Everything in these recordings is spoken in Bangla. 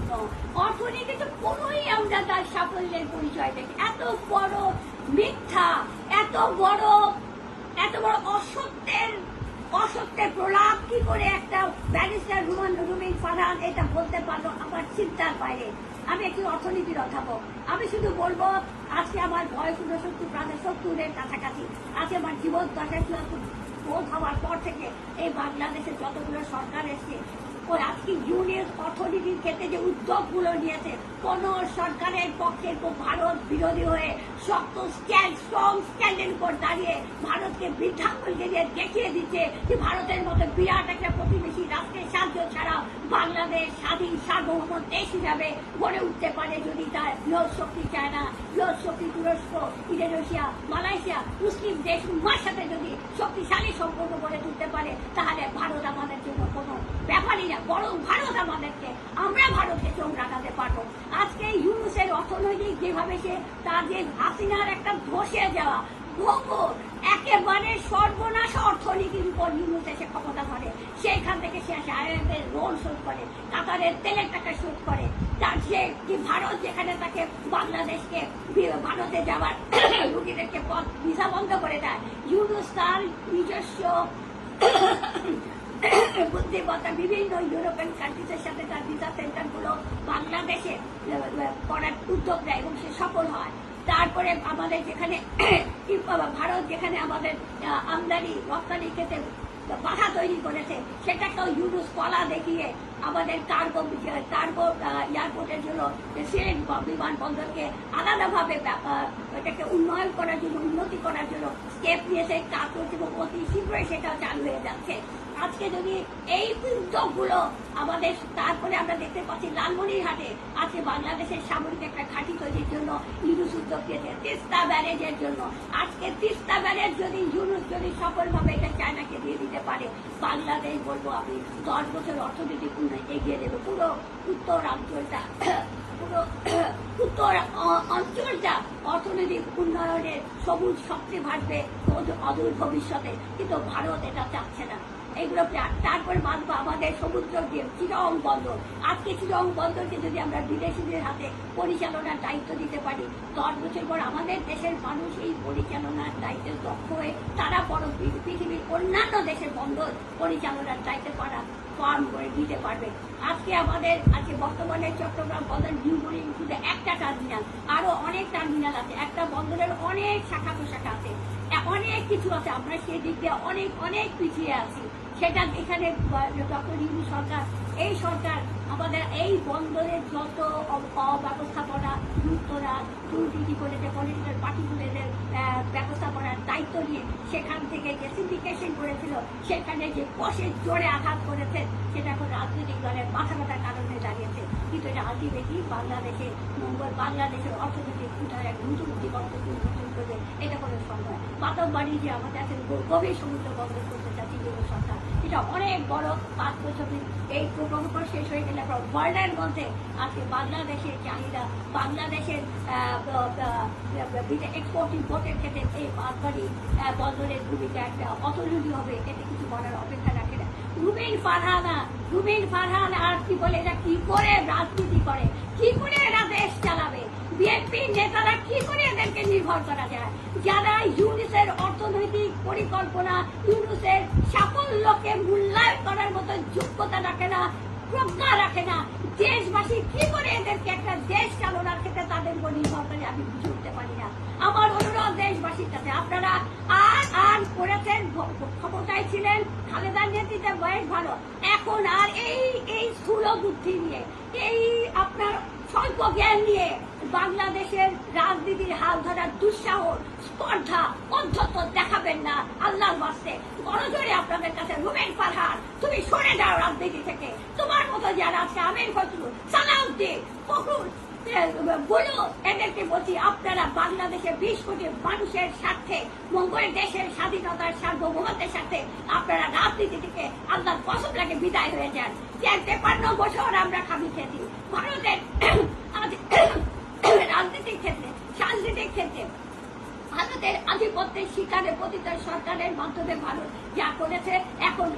জন্য। অর্থনীতিতে কোনোই আমরা তার সাফল্যের পরিচয় দেখি। এত বড় মিথ্যা, এত বড় অসত্যের প্রলাপ কি করে একটা ব্যারিস্টার রুমিন ফারহান এটা বলতে পারলো আমার চিন্তার বাইরে। আমি একটি অর্থনীতির অধ্যাপক, আমি শুধু বলবো আজকে আমার বয়স 69 প্রায় 70-এর কাছাকাছি। আজকে আমার জীবন দশায় বোধ হওয়ার পর থেকে এই বাংলাদেশে যতগুলো সরকার এসছে, ওই আজকে ইউনিয়ন অর্থনীতির ক্ষেত্রে যে উদ্যোগগুলো নিয়েছে, কোন সরকারের পক্ষে ভারত বিরোধী হয়ে শক্ত স্ট্রং স্ট্যান্ডের উপর দাঁড়িয়ে ভারতকে বৃদ্ধাঙ্গুল দিয়ে দেখিয়ে দিচ্ছে যে ভারতের মতো বিরাট একটা প্রতিবেশী রাষ্ট্রের সাহায্য ছাড়া বাংলাদেশ স্বাধীন সার্বভৌম দেশ হিসাবে গড়ে উঠতে পারে যদি তার বৃহৎ শক্তি চায়না, বৃহৎ শক্তি তুরস্ক, ইন্দোনেশিয়া, মালয়েশিয়া, মুসলিম দেশ উভয়ের সাথে যদি শক্তিশালী সম্পর্ক গড়ে তুলতে পারে, তাহলে ভারত আমাদের জন্য কোনো ব্যাপারই না, বরং ভারত আমাদেরকে, আমরা ভারতকে চোখ রাখাতে পারবো। আজকে ইউনুসের অর্থনৈতিক যেভাবে সে তার যে হাসিনার একটা ধসে যাওয়া ভোগর একেবারে সর্বনাশ অর্থনীতির উপর ইউনুস এসে ক্ষমতা ধরে, সেইখান থেকে সে আসে আইএমএফের লোন শোধ করে, কাতারের তেলের টাকা শোধ করে, তার যে ভারত যেখানে তাকে বাংলাদেশকে ভারতে যাওয়ার রুগীদেরকে পথ ভিসা বন্ধ করে দেয়, ইউনুস তার নিজস্ব বুদ্ধিমত্তা বিভিন্ন ইউরোপিয়ান কান্ট্রিজের সাথে তার ভিসা সেন্টারগুলো বাংলাদেশে করার উদ্যোগ নেয় এবং সে সফল হয়। তারপরে আমাদের যেখানে ভারত যেখানে আমাদের আমদানি রপ্তানি ক্ষেত্রে বাধা তৈরি করেছে, সেটাকেও ইউনুস কলা দেখিয়ে আমাদের কার্গো এয়ারপোর্টের জন্য সিলেট বিমানবন্দরকে আলাদাভাবে এটাকে উন্নয়ন করার জন্য, উন্নতি করার জন্য স্টেপ নিয়েছে, কাজ করছে এবং অতি শীঘ্রই সেটাও চালু হয়ে যাচ্ছে। আজকে যদি এই উদ্যোগগুলো আমাদের, তারপরে আমরা দেখতে পাচ্ছি লালমনিরহাটে আজকে বাংলাদেশের সামরিক একটা ঘাঁটি তৈরির জন্য ইউনুস উদ্যোগ দিয়েছে, তিস্তা ব্যারেজের জন্য। আজকে তিস্তা ব্যারেজ যদি ইউনুস যদি সফলভাবে এটা চায়নাকে দিয়ে দিতে পারে, বাংলাদেশ বলবো আমি 10 বছর অর্থনৈতিক উন্নয়ন এগিয়ে দেবে। পুরো উত্তর অঞ্চলটা অর্থনৈতিক উন্নয়নের সবুজ শক্তি ভাসবে অদূর ভবিষ্যতে, কিন্তু ভারত এটা চাচ্ছে না। এগুলো তারপরে বাঁধবো আমাদের সমুদ্র দিয়ে চিরং বন্দর। আজকে চিরং বন্দরকে যদি আমরা বিদেশিদের হাতে পরিচালনার দায়িত্ব দিতে পারি, 10 বছর পর আমাদের দেশের মানুষ এই পরিচালনার দায়িত্বে দক্ষ হয়ে তারা বড় পৃথিবীর অন্যান্য দেশের বন্দর পরিচালনার দায়িত্ব ফার্ম করে দিতে পারবে। আজকে বর্তমানে চট্টগ্রাম বন্দর নিউমনি শুধু একটা টার্মিনাল, আরো অনেক টার্মিনাল আছে, একটা বন্দরের অনেক শাখা প্রশাখা আছে, অনেক কিছু আছে। আমরা সেই দিক দিয়ে অনেক পিছিয়ে আছি। সেটা এখানে ডক্টর ইউনূস সরকার, এই সরকার আমাদের এই বন্দরের যত অব্যবস্থাপনা, লুটতরাজ, দুর্নীতি করেছে, পলিটিক্যাল পার্টিগুলোদের ব্যবস্থাপনার দায়িত্ব নিয়ে সেখান থেকে যে সিন্ডিকেশন করেছিল, সেখানে যে কষের জোরে আঘাত করেছে, সেটা এখন রাজনৈতিক দলের মাথা ব্যথার কারণে দাঁড়িয়েছে। কিন্তু এটা আলটিমেটলি বাংলাদেশের মঙ্গল, বাংলাদেশের অর্থনৈতিক উঠায় এক নতুন দিগন্ত উন্মোচন করবে, এটা কোনো সম্ভব। বাতববাড়ি যে আমাদের আছে গভীর সমুদ্র বন্দর করতে চাচ্ছি ইউনূস সরকার, এটা অনেক বড় 5 বছর এই প্রকল্প শেষ হয়ে গেলে ওয়ার্ল্ডের মধ্যে আজকে বাংলাদেশের চাহিদা, বাংলাদেশের এক্সপোর্ট ইম্পোর্টের ক্ষেত্রে এই বাতবাড়ি বন্দরের ভূমিকা একটা অতুলনীয় হবে, এতে কিছু বলার অপেক্ষা রাখে না। রুমিন ফারহান আর কি বলে, এরা কি করে রাজনীতি করে, কি করে এরা দেশ চালাবে, বিএনপি নেতারা কি করে এদেরকে নির্ভর করা যায়, যারা ইউনুসের অর্থনৈতিক পরিকল্পনা, ইউনুসের সাফল্যকে মূল্যায়ন করার মতো যোগ্যতা রাখে না, প্রজ্ঞা রাখে না। দেশবাসী কি করে এদেরকে একটা দেশ চালনার ক্ষেত্রে তাদের উপর নির্ভর করে, আমি বুঝে উঠতে পারি না। আমার অনুরোধ দেশবাসীর কাছে, আপনারা আর করেছেন, ক্ষমতায় ছিলেন, খালেদার নেতৃত্বে বয়স ভালো, এখন আর এই স্থূল বুদ্ধি নিয়ে, এই আপনার স্বল্প জ্ঞান নিয়ে বাংলাদেশের রাজনীতির হাল ধরার দুঃসাহস, স্পর্ধা, অধ্যত্ব দেখাবেন না। আল্লাহর বাস্তে বড় জোরে আপনাদের কাছে রুমিন ফারহান, তুমি সরে যাও রাজনীতি থেকে। তোমার মতো যারা আছে, আমির ফজলুল, সালাউদ্দিন, ফখরুল, বলো এদেরকে বলছি, আপনারা বাংলাদেশের 20 কোটি মানুষের স্বার্থে, মঙ্গল দেশের স্বাধীনতার সার্বভৌমত্বের সাথে আপনারা রাজনীতি থেকে আল্লাহর কসম লাগে বিদায় হয়ে যান। 53 বছর আমরা খাবি খেয়েছি ভারতের রাজনীতির ক্ষেত্রে, সাংস্কৃতিক ক্ষেত্রে ভারতের আধিপত্যের শিকারে পতিত সরকারের মাধ্যমে ভারত যা করেছে, এখন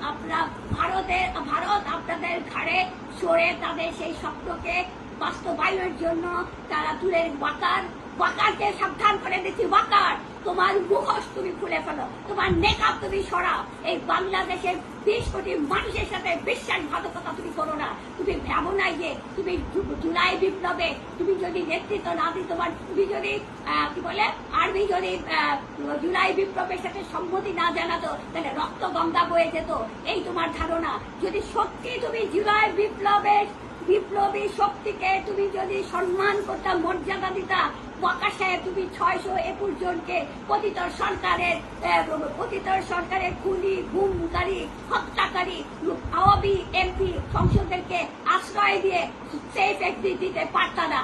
ভারত আপনাদের ঘাড়ে চড়ে তাদের সেই স্বপ্নকে বাস্তবায়নের জন্য তারা তুলে ওয়াকারকে সাবধান করে দিচ্ছি, ওয়াকার তোমার মুখোশ তুমি খুলে ফেলো, তোমার নেকাব তুমি সরাও। এই বাংলাদেশের 20 কোটি মানুষের সাথে বিশ্বাসঘাতকতা তুমি করো না। তুমি ভাবো না যে তুমি জুলাই বিপ্লবে তুমি যদি নেতৃত্ব না দিই, তুমি যদি কি বলে আর্মি যদি জুলাই বিপ্লবের সাথে সম্মতি না জানাতো তাহলে রক্ত গঙ্গা বয়ে যেত, এই তোমার ধারণা। যদি সত্যি তুমি জুলাই বিপ্লবী শক্তিকে তুমি যদি সম্মান করতা, মর্যাদা দিতা, ওয়াকার সাহেব তুমি 621 জনকে পতিতর সরকারের খুনি, গুমকারী, হত্যাকারী আওয়ামী এমপি সংসদদেরকে আশ্রয় দিয়ে সেফ এক্সিট দিতে পারতা না।